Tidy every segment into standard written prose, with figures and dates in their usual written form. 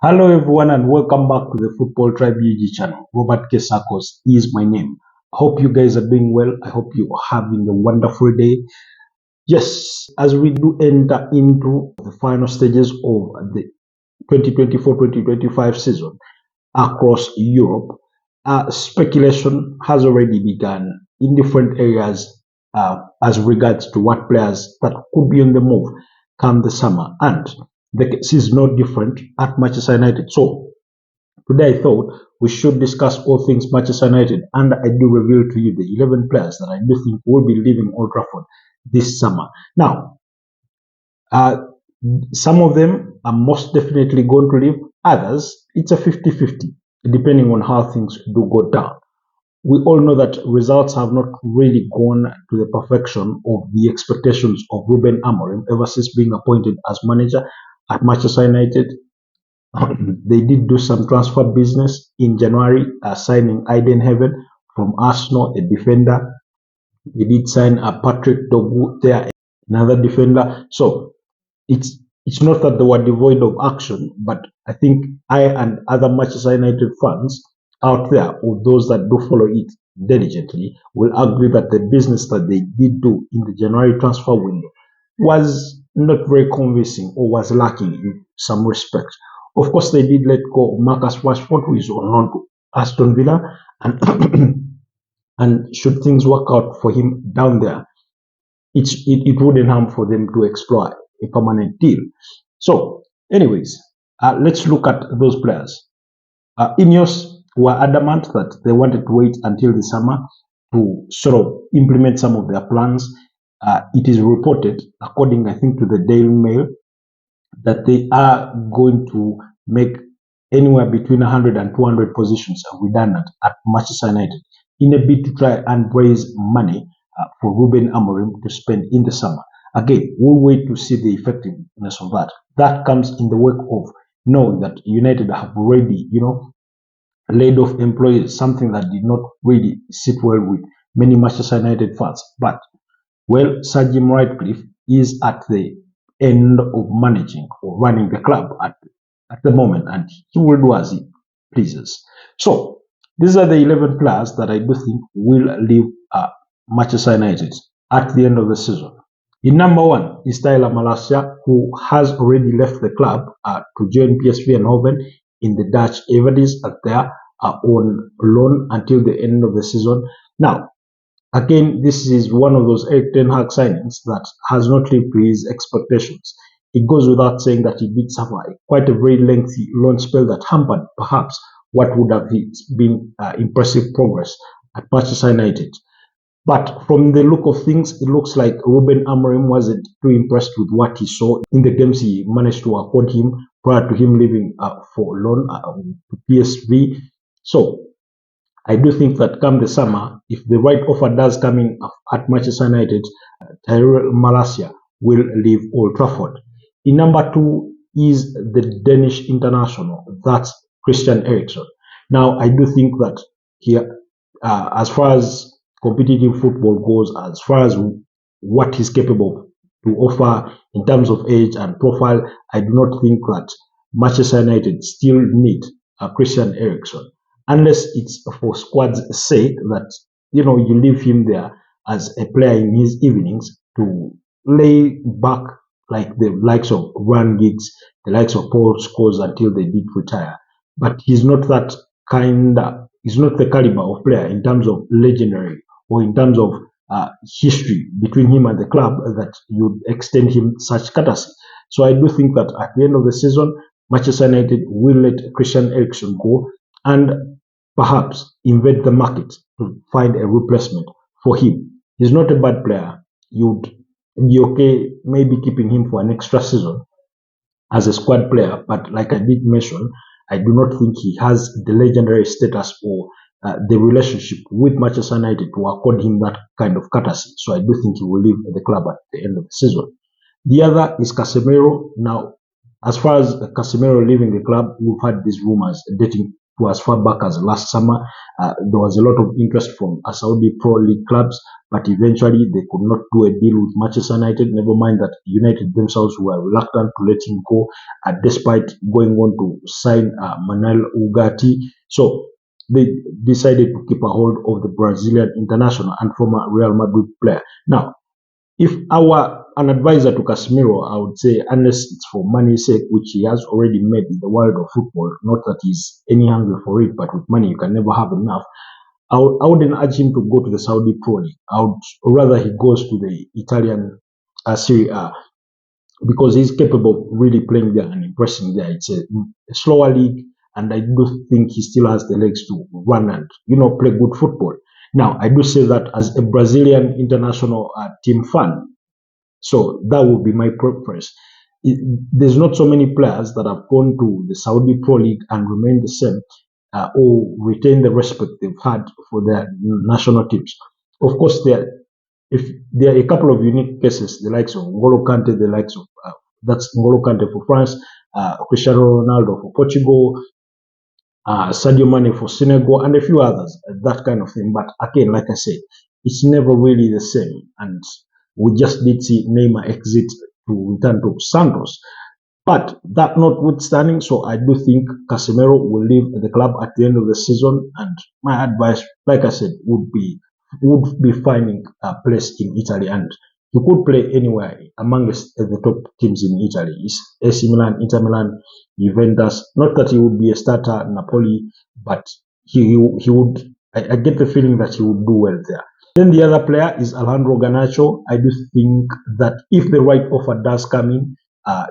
Hello everyone and welcome back to the Football Tribe UG channel. Robert Kesakos is my name. I hope you guys are doing well. I hope you are having a wonderful day. Yes, as we do enter into the final stages of the 2024-2025 season across Europe, speculation has already begun in different areas as regards to what players that could be on the move come the summer. And the case is no different at Manchester United. So today I thought we should discuss all things Manchester United, and I do reveal to you the 11 players that I do think will be leaving Old Trafford this summer. Now, uh, some of them are most definitely going to leave. Others, it's a 50-50, depending on how things do go down. We all know that results have not really gone to the perfection of the expectations of Ruben Amorim ever since being appointed as manager at Manchester United. They did do some transfer business in January, signing Aiden Heaven from Arsenal, a defender. They did sign a Patrick Dogu there, another defender. So it's not that they were devoid of action, but I think I and other Manchester United fans out there, or those that do follow it diligently, will agree that the business that they did do in the January transfer window was not very convincing or was lacking in some respects. Of course, they did let go of Marcus Rashford, who is on loan to Aston Villa, and and should things work out for him down there, it wouldn't harm for them to explore a permanent deal. So, anyways, let's look at those players. Ineos were adamant that they wanted to wait until the summer to sort of implement some of their plans. It is reported, according I think to the Daily Mail, that they are going to make anywhere between 100 and 200 positions redundant at Manchester United in a bid to try and raise money for Ruben Amorim to spend in the summer. Again, we'll wait to see the effectiveness of that. That comes in the wake of knowing that United have already, laid off employees, something that did not really sit well with many Manchester United fans. But, well, Sir Jim Ratcliffe is at the end of managing or running the club at the moment, and he will do as he pleases. So, these are the 11 players that I do think will leave Manchester United at the end of the season. In number one is Tyler Malacia, who has already left the club to join PSV Eindhoven in the Dutch Everdies at their on loan until the end of the season. Now, again, this is one of those Eric Ten Hag signings that has not lived to his expectations. It goes without saying that he did suffer quite a very lengthy loan spell that hampered perhaps what would have been impressive progress at Manchester United. But from the look of things, it looks like Ruben Amorim wasn't too impressed with what he saw in the games he managed to accord him prior to him leaving for loan to PSV. So I do think that come the summer, if the right offer does come in at Manchester United, Tyrell Malacia will leave Old Trafford. In number two is the Danish international, that's Christian Eriksen. Now, I do think that here, as far as competitive football goes, as far as what he's capable to offer in terms of age and profile, I do not think that Manchester United still need a Christian Eriksen, unless it's for squad's sake that you leave him there as a player in his evenings to lay back like the likes of Ryan Giggs, the likes of Paul Scholes until they did retire. But he's not that he's not the caliber of player in terms of legendary or in terms of history between him and the club that you'd extend him such courtesy. So I do think that at the end of the season, Manchester United will let Christian Eriksen go and perhaps invade the market to find a replacement for him. He's not a bad player. You'd be okay maybe keeping him for an extra season as a squad player, but like I did mention, I do not think he has the legendary status or the relationship with Manchester United to accord him that kind of courtesy. So I do think he will leave the club at the end of the season. The other is Casemiro. Now, as far as Casemiro leaving the club, we've had these rumors dating to as far back as last summer. There was a lot of interest from Saudi Pro League clubs, but eventually they could not do a deal with Manchester United. Never mind that United themselves were reluctant to let him go, despite going on to sign Manuel Ugarte. So they decided to keep a hold of the Brazilian international and former Real Madrid player. Now, if I were an advisor to Casemiro, I would say, unless it's for money's sake, which he has already made in the world of football, not that he's any hungry for it, but with money you can never have enough. I wouldn't urge him to go to the Saudi Pro League. I would rather he goes to the Italian Serie A, because he's capable of really playing there and impressing there. It's a slower league, and I do think he still has the legs to run and play good football. Now, I do say that as a Brazilian international team fan, so that would be my preference. There's not so many players that have gone to the Saudi Pro League and remained the same, or retain the respect they've had for their national teams. Of course, there are a couple of unique cases, the likes of N'Golo Kante, the likes of that's N'Golo Kante for France, Cristiano Ronaldo for Portugal, Sadio Mane for Senegal, and a few others, that kind of thing. But again, like I said, it's never really the same. And we just did see Neymar exit to return to Santos. But that notwithstanding, so I do think Casemiro will leave the club at the end of the season. And my advice, like I said, would be finding a place in Italy, and he could play anywhere among the top teams in Italy. It's AC Milan, Inter Milan, Juventus. Not that he would be a starter, Napoli, but he would. I get the feeling that he would do well there. Then the other player is Alejandro Garnacho. I do think that if the right offer does come in,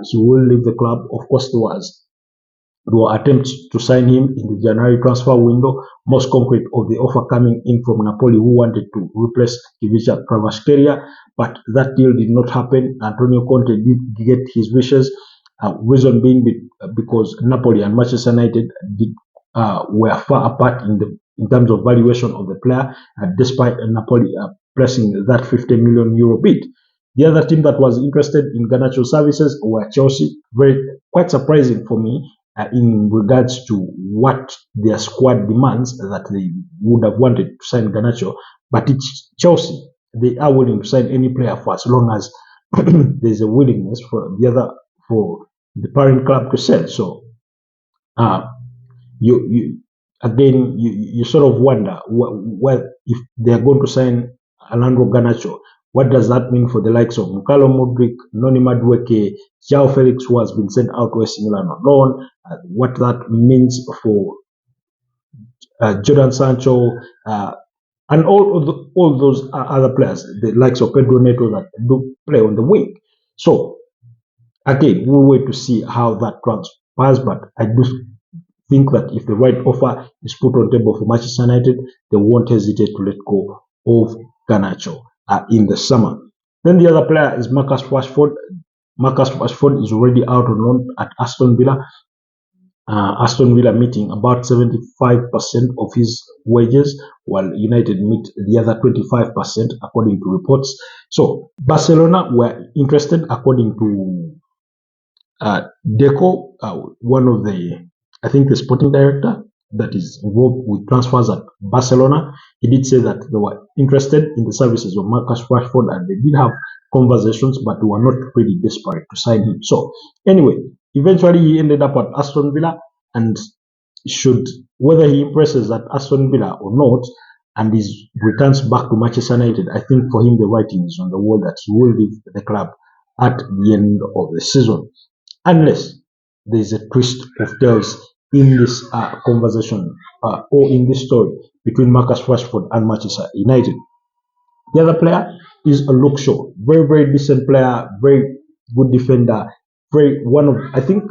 he will leave the club. Of course, there were attempts to sign him in the January transfer window, most concrete of the offer coming in from Napoli, who wanted to replace Ivica Kvaratskhelia, but that deal did not happen. Antonio Conte did get his wishes, reason being because Napoli and Manchester United were far apart in terms of valuation of the player, despite Napoli pressing that 50 million euro bid. The other team that was interested in Garnacho's services were Chelsea. Quite surprising for me, in regards to what their squad demands, that they would have wanted to sign Garnacho, but it's Chelsea. They are willing to sign any player for as long as there's a willingness for the parent club to sell. So, you sort of wonder if they are going to sign Alejandro Garnacho. What does that mean for the likes of Mukalo Mudryk, Noni Madueke, João Felix, who has been sent out to AC Milan on loan? What that means for Jordan Sancho, and all those other players, the likes of Pedro Neto, that do play on the wing. So again, we'll wait to see how that transpires. But I do think that if the right offer is put on the table for Manchester United, they won't hesitate to let go of Garnacho in the summer. Then the other player is Marcus Rashford. Marcus Rashford is already out on loan at Aston Villa. Aston Villa meeting about 75% of his wages, while United meet the other 25%, according to reports. So Barcelona were interested, according to Deco, one of I think the sporting director that is involved with transfers at Barcelona. He did say that they were interested in the services of Marcus Rashford, and they did have conversations, but they were not really desperate to sign him. So anyway, eventually he ended up at Aston Villa, and whether he impresses at Aston Villa or not, and he returns back to Manchester United, I think for him the writing is on the wall that he will leave the club at the end of the season, unless there is a twist of tales in this conversation or in this story between Marcus Rashford and Manchester United. The other player is a Luke Shaw, very, very decent player, very good defender, I think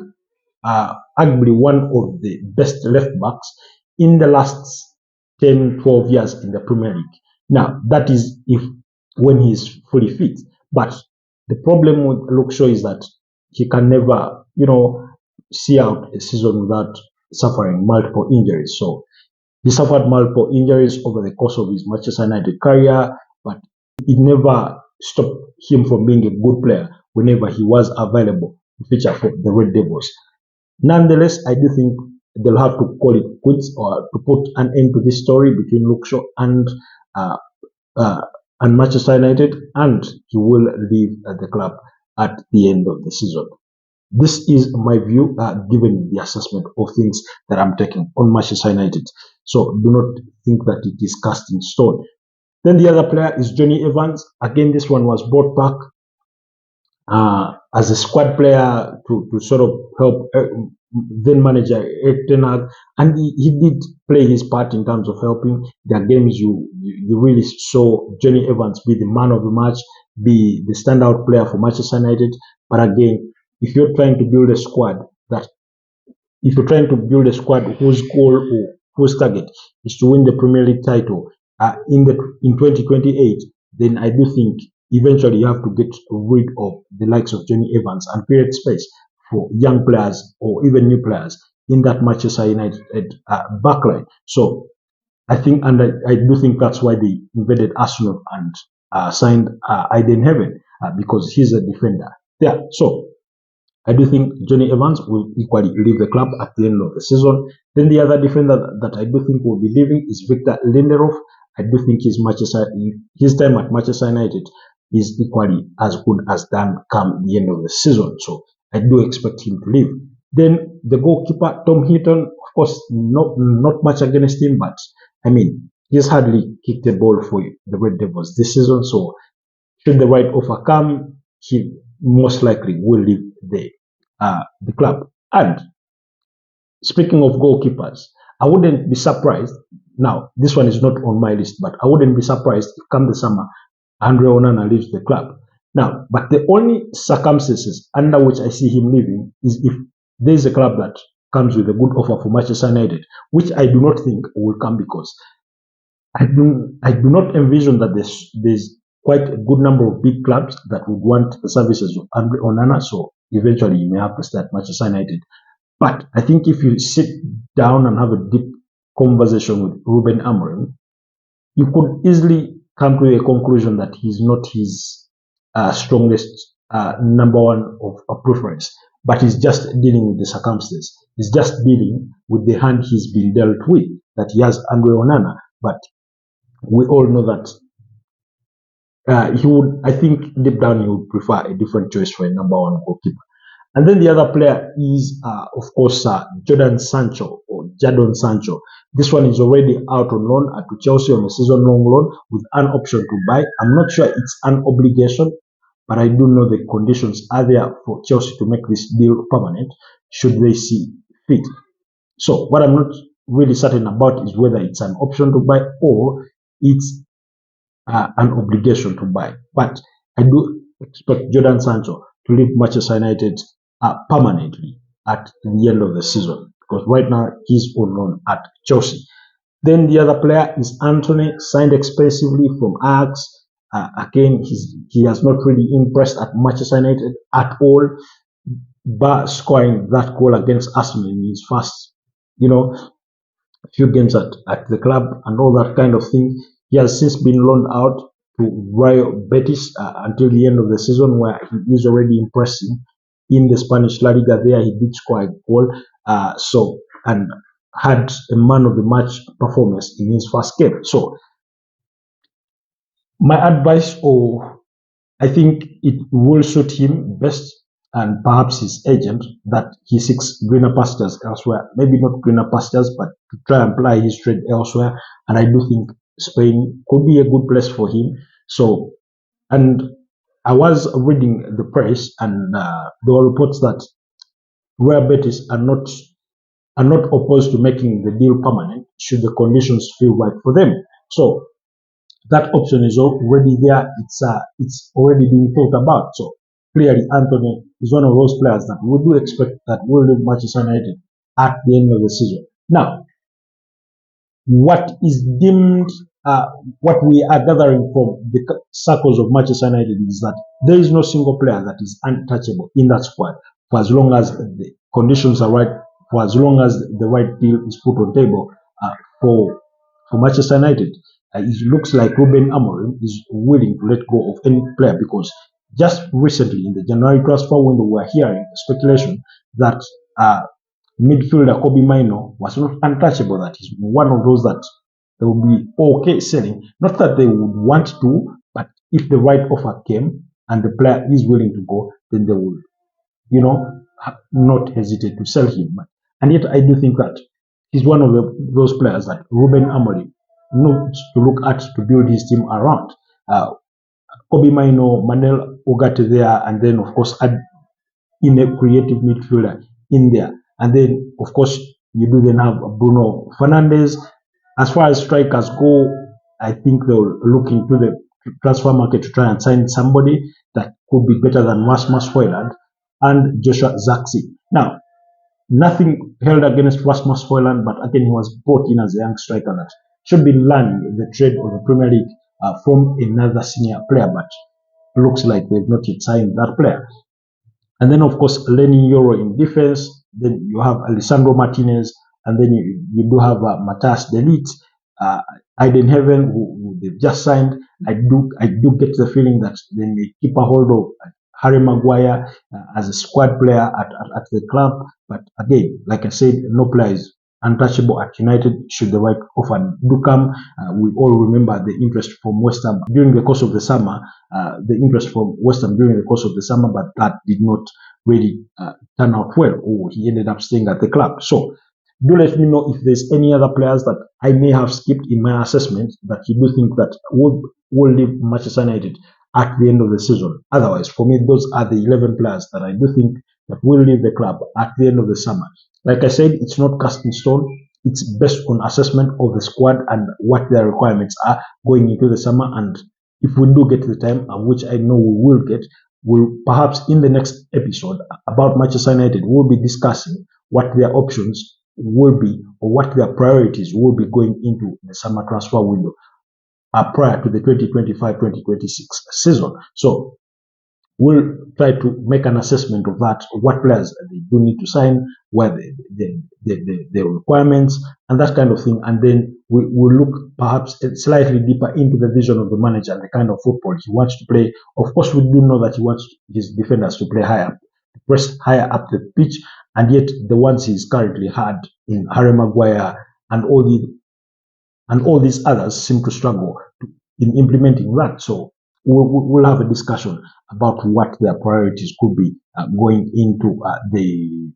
arguably one of the best left backs in the last 10-12 years in the Premier League. Now, that is when he's fully fit. But the problem with Luke Shaw is that he can never, see out a season without suffering multiple injuries. So he suffered multiple injuries over the course of his Manchester United career, but it never stopped him from being a good player whenever he was available to feature for the Red Devils. Nonetheless, I do think they'll have to call it quits or to put an end to this story between Luke Shaw uh, uh, and Manchester United, and he will leave the club at the end of the season. This is my view, given the assessment of things that I'm taking on Manchester United. So do not think that it is cast in stone. Then the other player is Johnny Evans. Again, this one was brought back as a squad player to sort of help then manager Erik Ten Hag, and he did play his part in terms of helping. There are games you really saw Johnny Evans be the man of the match, be the standout player for Manchester United. But again, if you're trying to build a squad that if you're trying to build a squad whose goal or whose target is to win the Premier League title in 2028, then I do think eventually you have to get rid of the likes of Johnny Evans and create space for young players or even new players in that Manchester United backline. So I think, and I do think that's why they invaded Arsenal and signed Aiden Heaven because he's a defender. Yeah, so I do think Johnny Evans will equally leave the club at the end of the season. Then the other defender that I do think will be leaving is Victor Lindelof. I do think his time at Manchester United is equally as good as done come the end of the season. So I do expect him to leave. Then the goalkeeper, Tom Heaton, of course, not much against him, but I mean, he's hardly kicked a ball for the Red Devils this season. So should the right offer come, he most likely will leave the club. And speaking of goalkeepers, I wouldn't be surprised. Now, this one is not on my list, but I wouldn't be surprised if come the summer, Andre Onana leaves the club. Now, but the only circumstances under which I see him leaving is if there is a club that comes with a good offer for Manchester United, which I do not think will come because I do not envision that there's quite a good number of big clubs that would want the services of Andre Onana. So eventually you may have to start Manchester United. But I think if you sit down and have a deep conversation with Ruben Amorim, you could easily come to a conclusion that he's not his strongest number one of preference, but he's just dealing with the circumstance. He's just dealing with the hand he's been dealt with, that he has Andre Onana. But we all know that he would, I think deep down, he would prefer a different choice for a number one goalkeeper. And then the other player is, of course, Jadon Sancho. This one is already out on loan to Chelsea on a season-long loan with an option to buy. I'm not sure it's an obligation, but I do know the conditions are there for Chelsea to make this deal permanent should they see fit. So what I'm not really certain about is whether it's an option to buy or it's an obligation to buy. But I do expect Jadon Sancho to leave Manchester United permanently at the end of the season because right now he's on loan at Chelsea. Then the other player is Anthony, signed expensively from Ajax. Again, he has not really impressed at Manchester United at all, but scoring that goal against Arsenal in his first, few games at the club and all that kind of thing. He has since been loaned out to Real Betis until the end of the season, where he is already impressing in the Spanish La Liga. There he did score a goal, and had a man of the match performance in his first game. So my advice, or I think it will suit him best, and perhaps his agent, that he seeks greener pastures elsewhere. Maybe not greener pastures, but to try and apply his trade elsewhere. And I do think Spain could be a good place for him. So, and I was reading the press, and there were reports that Real Betis are not opposed to making the deal permanent should the conditions feel right for them. So that option is already there. It's already being thought about. So clearly, Anthony is one of those players that we do expect that will leave Manchester United at the end of the season. Now, what we are gathering from the circles of Manchester United is that there is no single player that is untouchable in that squad for as long as the conditions are right, for as long as the right deal is put on table for Manchester United. It looks like Ruben Amorim is willing to let go of any player because just recently in the January transfer window, we are hearing speculation that midfielder Kobe Mino was not untouchable. That is one of those that they would be okay selling. Not that they would want to, but if the right offer came and the player is willing to go, then they will, not hesitate to sell him. And yet, I do think that he's one of those players that Ruben Amorim needs to look at to build his team around. Kobe Mino, Manel Ogate there, and then of course add in a creative midfielder in there. And then, of course, you do then have Bruno Fernandes. As far as strikers go, I think they'll look into the transfer market to try and sign somebody that could be better than Rasmus Højlund and Joshua Zirkzee. Now, nothing held against Rasmus Højlund, but again, he was brought in as a young striker that should be learning the trade of the Premier League from another senior player, but looks like they've not yet signed that player. And then, of course, Lenny Yoro in defense. Then you have Alessandro Martinez, and then you do have Matthias De Ligt, Aiden Heaven, who they've just signed. I do get the feeling that they may keep a hold of Harry Maguire as a squad player at the club. But again, like I said, no player is untouchable at United should the right offer do come. We all remember the interest from West Ham during the course of the summer, but that did not really turn out well, or he ended up staying at the club. So do let me know if there's any other players that I may have skipped in my assessment that you do think that will leave Manchester United at the end of the season. Otherwise, for me, those are the 11 players that I do think that will leave the club at the end of the summer. Like I said, it's not cast in stone. It's based on assessment of the squad and what their requirements are going into the summer. And if we do get the time, which I know we will get, we'll perhaps in the next episode about Manchester United, we'll be discussing what their options will be or what their priorities will be going into the summer transfer window prior to the 2025-2026 season. So we'll try to make an assessment of that, what players they do need to sign, where the requirements, and that kind of thing. And then we'll look perhaps slightly deeper into the vision of the manager and the kind of football he wants to play. Of course, we do know that he wants his defenders to play higher, to press higher up the pitch, and yet the ones he's currently had in Harry Maguire and all these others seem to struggle in implementing that. So we'll have a discussion about what their priorities could be going into the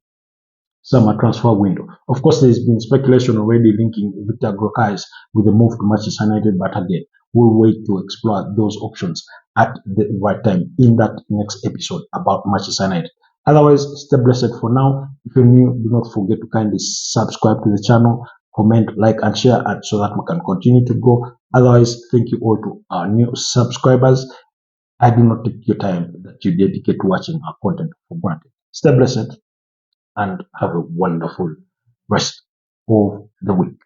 summer transfer window. Of course, there's been speculation already linking Victor Gyokeres with the move to Manchester United, but again, we'll wait to explore those options at the right time in that next episode about Manchester United. Otherwise, stay blessed for now. If you're new, do not forget to kindly subscribe to the channel, comment, like, and share, and so that we can continue to grow. Otherwise, thank you all to our new subscribers. I do not take your time that you dedicate to watching our content for granted. Stay blessed and have a wonderful rest of the week.